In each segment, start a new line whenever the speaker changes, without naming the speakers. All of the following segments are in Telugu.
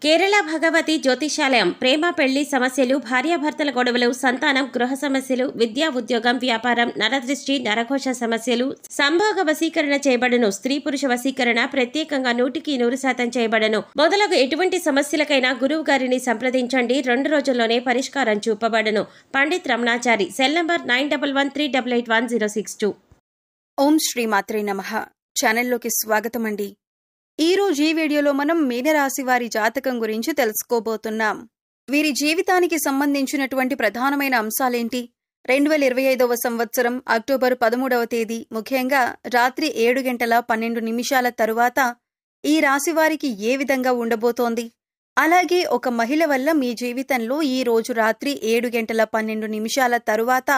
కేరళ భగవతి జ్యోతిషాలయం ప్రేమ పెళ్లి సమస్యలు, భార్యాభర్తల గొడవలు, సంతానం, గృహ సమస్యలు, విద్యా ఉద్యోగం, వ్యాపారం, నరదృష్టి, నరఘోష సమస్యలు, సంభోగ వశీకరణ చేయబడను. స్త్రీ పురుష వశీకరణ ప్రత్యేకంగా 100% చేయబడను. మొదలగు ఎటువంటి సమస్యలకైనా గురువు గారిని సంప్రదించండి. 2 రోజుల్లోనే పరిష్కారం చూపబడను. పండిత్ రమణాచారి. Cell number 9113881062.
ఓం శ్రీ మాత్రే నమః. ఛానల్లోకి స్వాగతం అండి. ఈరోజు ఈ వీడియోలో మనం మీనరాశి వారి జాతకం గురించి తెలుసుకోబోతున్నాం. వీరి జీవితానికి సంబంధించినటువంటి ప్రధానమైన అంశాలేంటి? 2025వ సంవత్సరం అక్టోబర్ 13వ తేదీ ముఖ్యంగా రాత్రి 7:12 తరువాత ఈ రాశి వారికి ఏ విధంగా ఉండబోతోంది? అలాగే ఒక మహిళ వల్ల మీ జీవితంలో ఈ రోజు రాత్రి 7:12 తరువాత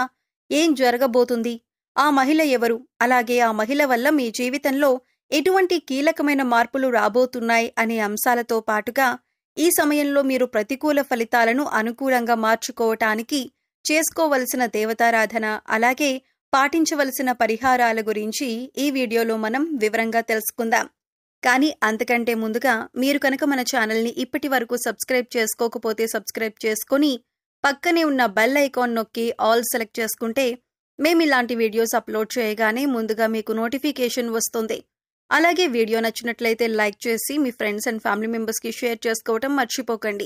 ఏం జరగబోతుంది? ఆ మహిళ ఎవరు? అలాగే ఆ మహిళ వల్ల మీ జీవితంలో ఎటువంటి కీలకమైన మార్పులు రాబోతున్నాయి అనే అంశాలతో పాటుగా ఈ సమయంలో మీరు ప్రతికూల ఫలితాలను అనుకూలంగా మార్చుకోవటానికి చేసుకోవలసిన దేవతారాధన, అలాగే పాటించవలసిన పరిహారాల గురించి ఈ వీడియోలో మనం వివరంగా తెలుసుకుందాం. కానీ అంతకంటే ముందుగా మీరు కనుక మన ఛానల్ని ఇప్పటి వరకు సబ్స్క్రైబ్ చేసుకోకపోతే సబ్స్క్రైబ్ చేసుకుని పక్కనే ఉన్న బెల్ ఐకాన్ నొక్కి ఆల్ సెలెక్ట్ చేసుకుంటే మేము ఇలాంటి వీడియోస్ అప్లోడ్ చేయగానే ముందుగా మీకు నోటిఫికేషన్ వస్తుంది. అలాగే వీడియో నచ్చినట్లయితే లైక్ చేసి మీ ఫ్రెండ్స్ అండ్ ఫ్యామిలీ మెంబర్స్కి షేర్ చేసుకోవటం మర్చిపోకండి.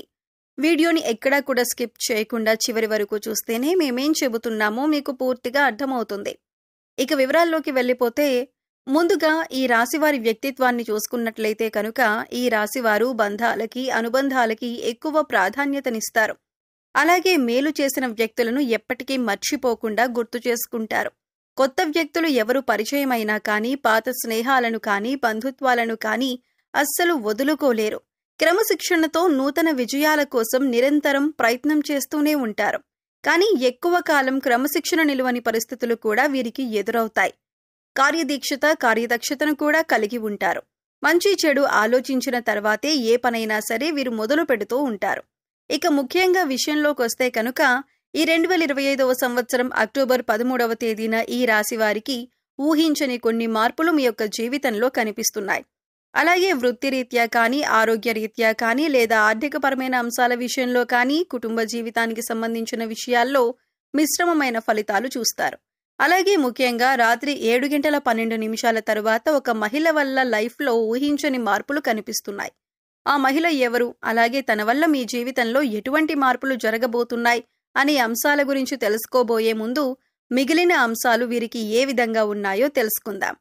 వీడియోని ఎక్కడా కూడా స్కిప్ చేయకుండా చివరి వరకు చూస్తేనే మేమేం చెబుతున్నామో మీకు పూర్తిగా అర్థమవుతుంది. ఇక వివరాల్లోకి వెళ్ళిపోతే ముందుగా ఈ రాశివారి వ్యక్తిత్వాన్ని చూసుకున్నట్లయితే కనుక ఈ రాశివారు బంధాలకి, అనుబంధాలకి ఎక్కువ ప్రాధాన్యతనిస్తారు. అలాగే మేలు చేసిన వ్యక్తులను ఎప్పటికీ మర్చిపోకుండా గుర్తు చేసుకుంటారు. కొత్త వ్యక్తులు ఎవరు పరిచయమైనా కానీ, పాత స్నేహాలను కానీ, బంధుత్వాలను కానీ అస్సలు వదులుకోలేరు. క్రమశిక్షణతో నూతన విజయాల కోసం నిరంతరం ప్రయత్నం చేస్తూనే ఉంటారు. కానీ ఎక్కువ కాలం క్రమశిక్షణ నిలువని పరిస్థితులు కూడా వీరికి ఎదురవుతాయి. కార్యదక్షతను కూడా కలిగి ఉంటారు. మంచి చెడు ఆలోచించిన తర్వాతే ఏ పనైనా సరే వీరు మొదలు పెడుతూ ఉంటారు. ఇక ముఖ్యంగా విషయంలోకి వస్తే కనుక ఈ 2025వ సంవత్సరం అక్టోబర్ 13వ తేదీన ఈ రాశి వారికి ఊహించని కొన్ని మార్పులు మీ యొక్క జీవితంలో కనిపిస్తున్నాయి. అలాగే వృత్తిరీత్యా కానీ, ఆరోగ్యరీత్యా కానీ, లేదా ఆర్థికపరమైన అంశాల విషయంలో కానీ, కుటుంబ జీవితానికి సంబంధించిన విషయాల్లో మిశ్రమమైన ఫలితాలు చూస్తారు. అలాగే ముఖ్యంగా రాత్రి 7:12 తరువాత ఒక మహిళ వల్ల లైఫ్లో ఊహించని మార్పులు కనిపిస్తున్నాయి. ఆ మహిళ ఎవరు? అలాగే తన వల్ల మీ జీవితంలో ఎటువంటి మార్పులు జరగబోతున్నాయి అనే అంశాల గురించి తెలుసుకోబోయే ముందు మిగిలిన అంశాలు వీరికి ఏ విధంగా ఉన్నాయో తెలుసుకుందాం.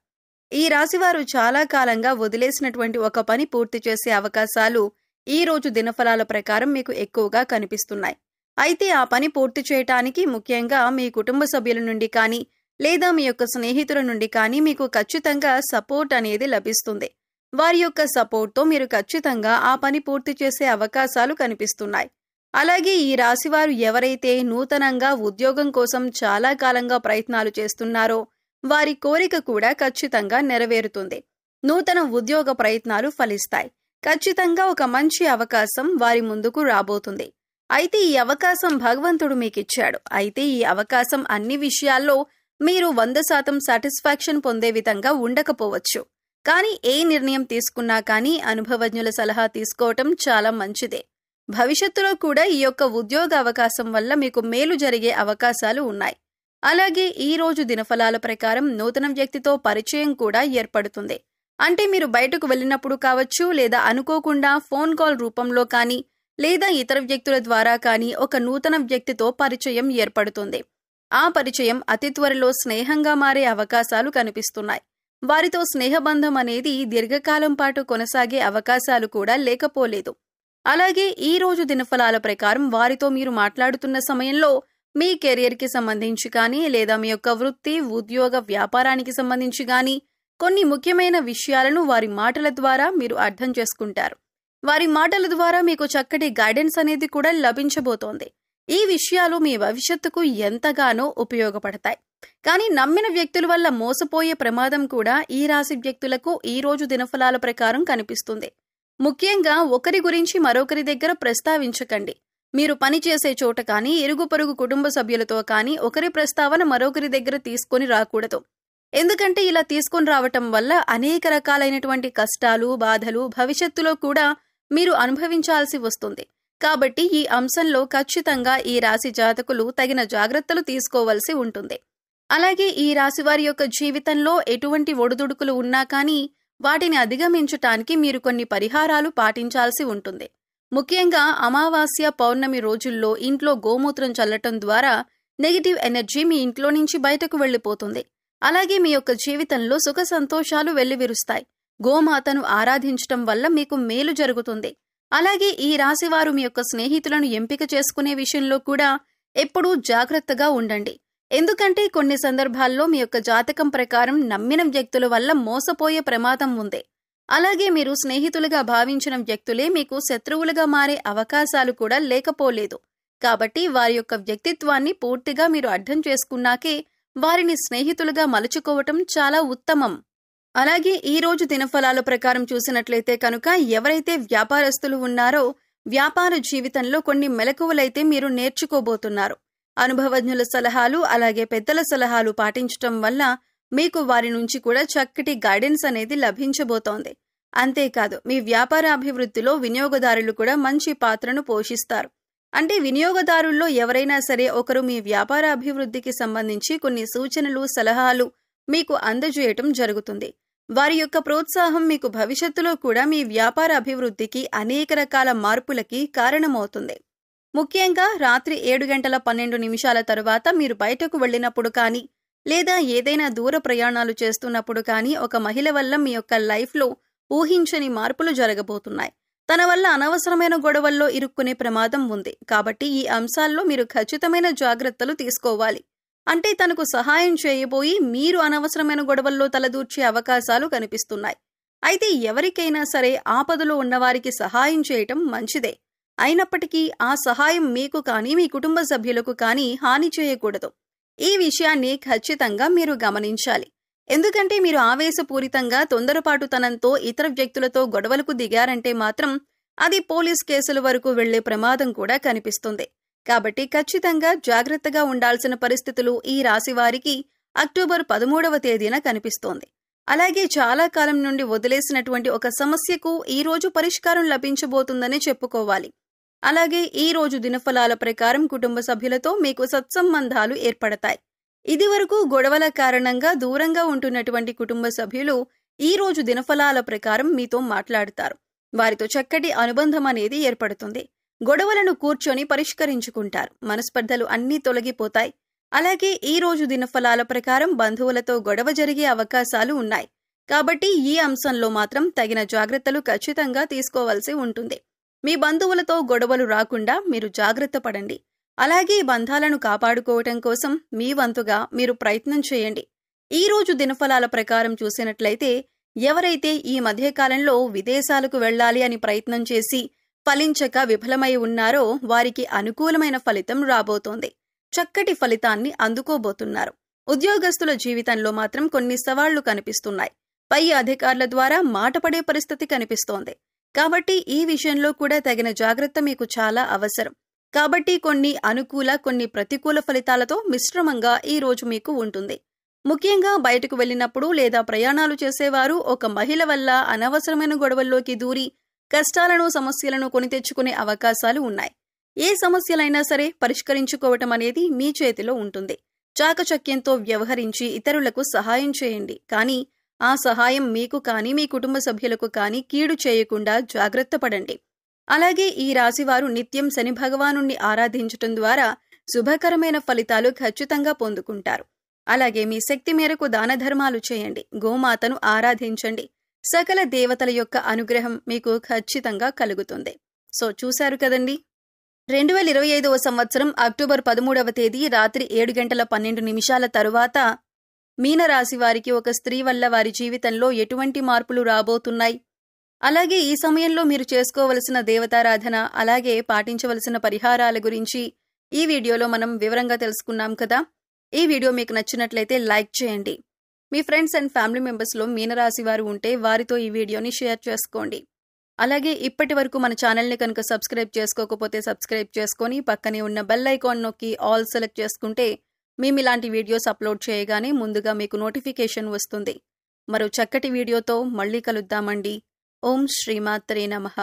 ఈ రాశివారు చాలా కాలంగా వదిలేసినటువంటి ఒక పని పూర్తి చేసే అవకాశాలు ఈ రోజు దినఫలాల ప్రకారం మీకు ఎక్కువగా కనిపిస్తున్నాయి. అయితే ఆ పని పూర్తి చేయటానికి ముఖ్యంగా మీ కుటుంబ సభ్యుల నుండి కానీ, లేదా మీ యొక్క స్నేహితుల నుండి కానీ మీకు ఖచ్చితంగా సపోర్ట్ అనేది లభిస్తుంది. వారి యొక్క సపోర్ట్తో మీరు ఖచ్చితంగా ఆ పని పూర్తి చేసే అవకాశాలు కనిపిస్తున్నాయి. అలాగే ఈ రాశివారు ఎవరైతే నూతనంగా ఉద్యోగం కోసం చాలా కాలంగా ప్రయత్నాలు చేస్తున్నారో వారి కోరిక కూడా ఖచ్చితంగా నెరవేరుతుంది. నూతన ఉద్యోగ ప్రయత్నాలు ఫలిస్తాయి. ఖచ్చితంగా ఒక మంచి అవకాశం వారి ముందుకు రాబోతుంది. అయితే ఈ అవకాశం భగవంతుడు మీకిచ్చాడు. అయితే ఈ అవకాశం అన్ని విషయాల్లో మీరు 100% సాటిస్ఫాక్షన్ పొందే విధంగా ఉండకపోవచ్చు. కానీ ఏ నిర్ణయం తీసుకున్నా కానీ అనుభవజ్ఞుల సలహా తీసుకోవటం చాలా మంచిదే. భవిష్యత్తులో కూడా ఈ యొక్క ఉద్యోగ అవకాశం వల్ల మీకు మేలు జరిగే అవకాశాలు ఉన్నాయి. అలాగే ఈ రోజు దినఫలాల ప్రకారం నూతన వ్యక్తితో పరిచయం కూడా ఏర్పడుతుంది. అంటే మీరు బయటకు వెళ్ళినప్పుడు కావచ్చు, లేదా అనుకోకుండా ఫోన్ కాల్ రూపంలో కానీ, లేదా ఇతర వ్యక్తుల ద్వారా కానీ ఒక నూతన వ్యక్తితో పరిచయం ఏర్పడుతుంది. ఆ పరిచయం అతి త్వరలో స్నేహంగా మారే అవకాశాలు కనిపిస్తున్నాయి. వారితో స్నేహబంధం అనేది దీర్ఘకాలం పాటు కొనసాగే అవకాశాలు కూడా లేకపోలేదు. అలాగే ఈ రోజు దినఫలాల ప్రకారం వారితో మీరు మాట్లాడుతున్న సమయంలో మీ కెరియర్కి సంబంధించి కానీ, లేదా మీ యొక్క వృత్తి, ఉద్యోగ, వ్యాపారానికి సంబంధించి కానీ కొన్ని ముఖ్యమైన విషయాలను వారి మాటల ద్వారా మీరు అర్థం చేసుకుంటారు. వారి మాటల ద్వారా మీకు చక్కటి గైడెన్స్ అనేది కూడా లభించబోతోంది. ఈ విషయాలు మీ భవిష్యత్తుకు ఎంతగానో ఉపయోగపడతాయి. కానీ నమ్మిన వ్యక్తుల వల్ల మోసపోయే ప్రమాదం కూడా ఈ రాశి వ్యక్తులకు ఈ రోజు దినఫలాల ప్రకారం కనిపిస్తుంది. ముఖ్యంగా ఒకరి గురించి మరొకరి దగ్గర ప్రస్తావించకండి. మీరు పనిచేసే చోట కానీ, ఇరుగు పొరుగు కుటుంబ సభ్యులతో కానీ ఒకరి ప్రస్తావన మరొకరి దగ్గర తీసుకొని రాకూడదు. ఎందుకంటే ఇలా తీసుకొని రావటం వల్ల అనేక రకాలైనటువంటి కష్టాలు, బాధలు భవిష్యత్తులో కూడా మీరు అనుభవించాల్సి వస్తుంది. కాబట్టి ఈ అంశంలో ఖచ్చితంగా ఈ రాశి జాతకులు తగిన జాగ్రత్తలు తీసుకోవలసి ఉంటుంది. అలాగే ఈ రాశివారి యొక్క జీవితంలో ఎటువంటి ఒడిదుడుకులు ఉన్నా కానీ వాటిని అధిగమించటానికి మీరు కొన్ని పరిహారాలు పాటించాల్సి ఉంటుంది. ముఖ్యంగా అమావాస్య, పౌర్ణమి రోజుల్లో ఇంట్లో గోమూత్రం చల్లటం ద్వారా నెగిటివ్ ఎనర్జీ మీ ఇంట్లో నుంచి బయటకు వెళ్లిపోతుంది. అలాగే మీ యొక్క జీవితంలో సుఖ సంతోషాలు వెల్లివిరుస్తాయి. గోమాతను ఆరాధించటం వల్ల మీకు మేలు జరుగుతుంది. అలాగే ఈ రాశివారు మీ యొక్క స్నేహితులను ఎంపిక చేసుకునే విషయంలో కూడా ఎప్పుడూ జాగ్రత్తగా ఉండండి. ఎందుకంటే కొన్ని సందర్భాల్లో మీ యొక్క జాతకం ప్రకారం నమ్మిన వ్యక్తుల వల్ల మోసపోయే ప్రమాదం ఉంది. అలాగే మీరు స్నేహితులుగా భావించిన వ్యక్తులే మీకు శత్రువులుగా మారే అవకాశాలు కూడా లేకపోలేదు. కాబట్టి వారి యొక్క వ్యక్తిత్వాన్ని పూర్తిగా మీరు అర్థం చేసుకున్నాకే వారిని స్నేహితులుగా మలుచుకోవటం చాలా ఉత్తమం. అలాగే ఈ రోజు దినఫలాల ప్రకారం చూసినట్లయితే కనుక ఎవరైతే వ్యాపారస్తులు ఉన్నారో వ్యాపార జీవితంలో కొన్ని మెలకువలైతే మీరు నేర్చుకోబోతున్నారు. అనుభవజ్ఞుల సలహాలు అలాగే పెద్దల సలహాలు పాటించటం వల్ల మీకు వారి నుంచి కూడా చక్కటి గైడెన్స్ అనేది లభించబోతోంది. అంతేకాదు మీ వ్యాపార అభివృద్ధిలో వినియోగదారులు కూడా మంచి పాత్రను పోషిస్తారు. అంటే వినియోగదారుల్లో ఎవరైనా సరే ఒకరు మీ వ్యాపార అభివృద్ధికి సంబంధించి కొన్ని సూచనలు, సలహాలు మీకు అందజేయటం జరుగుతుంది. వారి యొక్క ప్రోత్సాహం మీకు భవిష్యత్తులో కూడా మీ వ్యాపార అభివృద్ధికి అనేక రకాల మార్పులకి కారణమవుతుంది. ముఖ్యంగా రాత్రి 7:12 తరువాత మీరు బయటకు వెళ్లినప్పుడు కానీ లేదా ఏదైనా దూర ప్రయాణాలు చేస్తున్నప్పుడు కానీ ఒక మహిళ వల్ల మీ యొక్క లైఫ్లో ఊహించని మార్పులు జరగబోతున్నాయి. తన వల్ల అనవసరమైన గొడవల్లో ఇరుక్కునే ప్రమాదం ఉంది. కాబట్టి ఈ అంశాల్లో మీరు ఖచ్చితమైన జాగ్రత్తలు తీసుకోవాలి. అంటే తనకు సహాయం చేయబోయి మీరు అనవసరమైన గొడవల్లో తలదూర్చే అవకాశాలు కనిపిస్తున్నాయి. అయితే ఎవరికైనా సరే ఆపదలో ఉన్నవారికి సహాయం చేయటం మంచిదే. అయినప్పటికీ ఆ సహాయం మీకు కానీ మీ కుటుంబ సభ్యులకు కానీ హాని చేయకూడదు. ఈ విషయాన్ని ఖచ్చితంగా మీరు గమనించాలి. ఎందుకంటే మీరు ఆవేశపూరితంగా తొందరపాటుతనంతో ఇతర వ్యక్తులతో గొడవలకు దిగారంటే మాత్రం అది పోలీస్ కేసుల వరకు వెళ్లే ప్రమాదం కూడా కనిపిస్తుంది. కాబట్టి ఖచ్చితంగా జాగ్రత్తగా ఉండాల్సిన పరిస్థితులు ఈ రాశివారికి అక్టోబర్ 13 కనిపిస్తోంది. అలాగే చాలా కాలం నుండి వదిలేసినటువంటి ఒక సమస్యకు ఈ రోజు పరిష్కారం లభించబోతుందని చెప్పుకోవాలి. అలాగే ఈ రోజు దినఫలాల ప్రకారం కుటుంబ సభ్యులతో మీకు సత్సంబంధాలు ఏర్పడతాయి. ఇదివరకు గొడవల కారణంగా దూరంగా ఉంటున్నటువంటి కుటుంబ సభ్యులు ఈ రోజు దినఫలాల ప్రకారం మీతో మాట్లాడతారు. వారితో చక్కటి అనుబంధం అనేది ఏర్పడుతుంది. గొడవలను కూర్చొని పరిష్కరించుకుంటారు. మనస్పర్ధలు అన్నీ తొలగిపోతాయి. అలాగే ఈ రోజు దినఫలాల ప్రకారం బంధువులతో గొడవ జరిగే అవకాశాలు ఉన్నాయి. కాబట్టి ఈ అంశంలో మాత్రం తగిన జాగ్రత్తలు ఖచ్చితంగా తీసుకోవాల్సి ఉంటుంది. మీ బంధువులతో గొడవలు రాకుండా మీరు జాగ్రత్త పడండి. అలాగే బంధాలను కాపాడుకోవటం కోసం మీ వంతుగా మీరు ప్రయత్నం చేయండి. ఈ రోజు దినఫలాల ప్రకారం చూసినట్లయితే ఎవరైతే ఈ మధ్యకాలంలో విదేశాలకు వెళ్లాలి అని ప్రయత్నం చేసి ఫలించక విఫలమై ఉన్నారో వారికి అనుకూలమైన ఫలితం రాబోతోంది. చక్కటి ఫలితాన్ని అందుకోబోతున్నారు. ఉద్యోగస్తుల జీవితంలో మాత్రం కొన్ని సవాళ్లు కనిపిస్తున్నాయి. పై అధికారుల ద్వారా మాటపడే పరిస్థితి కనిపిస్తోంది. కాబట్టి ఈ విషయంలో కూడా తగిన జాగ్రత్త మీకు చాలా అవసరం. కాబట్టి కొన్ని అనుకూల, కొన్ని ప్రతికూల ఫలితాలతో మిశ్రమంగా ఈ రోజు మీకు ఉంటుంది. ముఖ్యంగా బయటకు వెళ్లినప్పుడు లేదా ప్రయాణాలు చేసేవారు ఒక మహిళ వల్ల అనవసరమైన గొడవల్లోకి దూరి కష్టాలను, సమస్యలను కొని తెచ్చుకునే అవకాశాలు ఉన్నాయి. ఏ సమస్యలైనా సరే పరిష్కరించుకోవటం అనేది మీ చేతిలో ఉంటుంది. చాకచక్యంతో వ్యవహరించి ఇతరులకు సహాయం చేయండి. కానీ ఆ సహాయం మీకు కానీ మీ కుటుంబ సభ్యులకు కానీ కీడు చేయకుండా జాగ్రత్త పడండి. అలాగే ఈ రాశివారు నిత్యం శని భగవానుణ్ణి ఆరాధించటం ద్వారా శుభకరమైన ఫలితాలు ఖచ్చితంగా పొందుకుంటారు. అలాగే మీ శక్తి మేరకు దాన ధర్మాలు చేయండి. గోమాతను ఆరాధించండి. సకల దేవతల యొక్క అనుగ్రహం మీకు ఖచ్చితంగా కలుగుతుంది. సో చూశారు కదండి, 2025వ సంవత్సరం అక్టోబర్ 13 రాత్రి 7:12 తరువాత మీనరాశి వారికి ఒక స్త్రీ వల్ల వారి జీవితంలో ఎటువంటి మార్పులు రాబోతున్నాయి, అలాగే ఈ సమయంలో మీరు చేసుకోవలసిన దేవతారాధన, అలాగే పాటించవలసిన పరిహారాల గురించి ఈ వీడియోలో మనం వివరంగా తెలుసుకున్నాం కదా. ఈ వీడియో మీకు నచ్చినట్లయితే లైక్ చేయండి. మీ ఫ్రెండ్స్ అండ్ ఫ్యామిలీ మెంబర్స్లో మీనరాశి వారు ఉంటే వారితో ఈ వీడియోని షేర్ చేసుకోండి. అలాగే ఇప్పటి వరకు మన ఛానల్ని కనుక సబ్స్క్రైబ్ చేసుకోకపోతే సబ్స్క్రైబ్ చేసుకొని పక్కనే ఉన్న బెల్ ఐకాన్ నొక్కి ఆల్ సెలెక్ట్ చేసుకుంటే మేము ఇలాంటి వీడియోస్ అప్లోడ్ చేయగానే ముందుగా మీకు నోటిఫికేషన్ వస్తుంది. మరో చక్కటి వీడియోతో మళ్ళీ కలుద్దామండి. ఓం శ్రీమాత్రే నమః.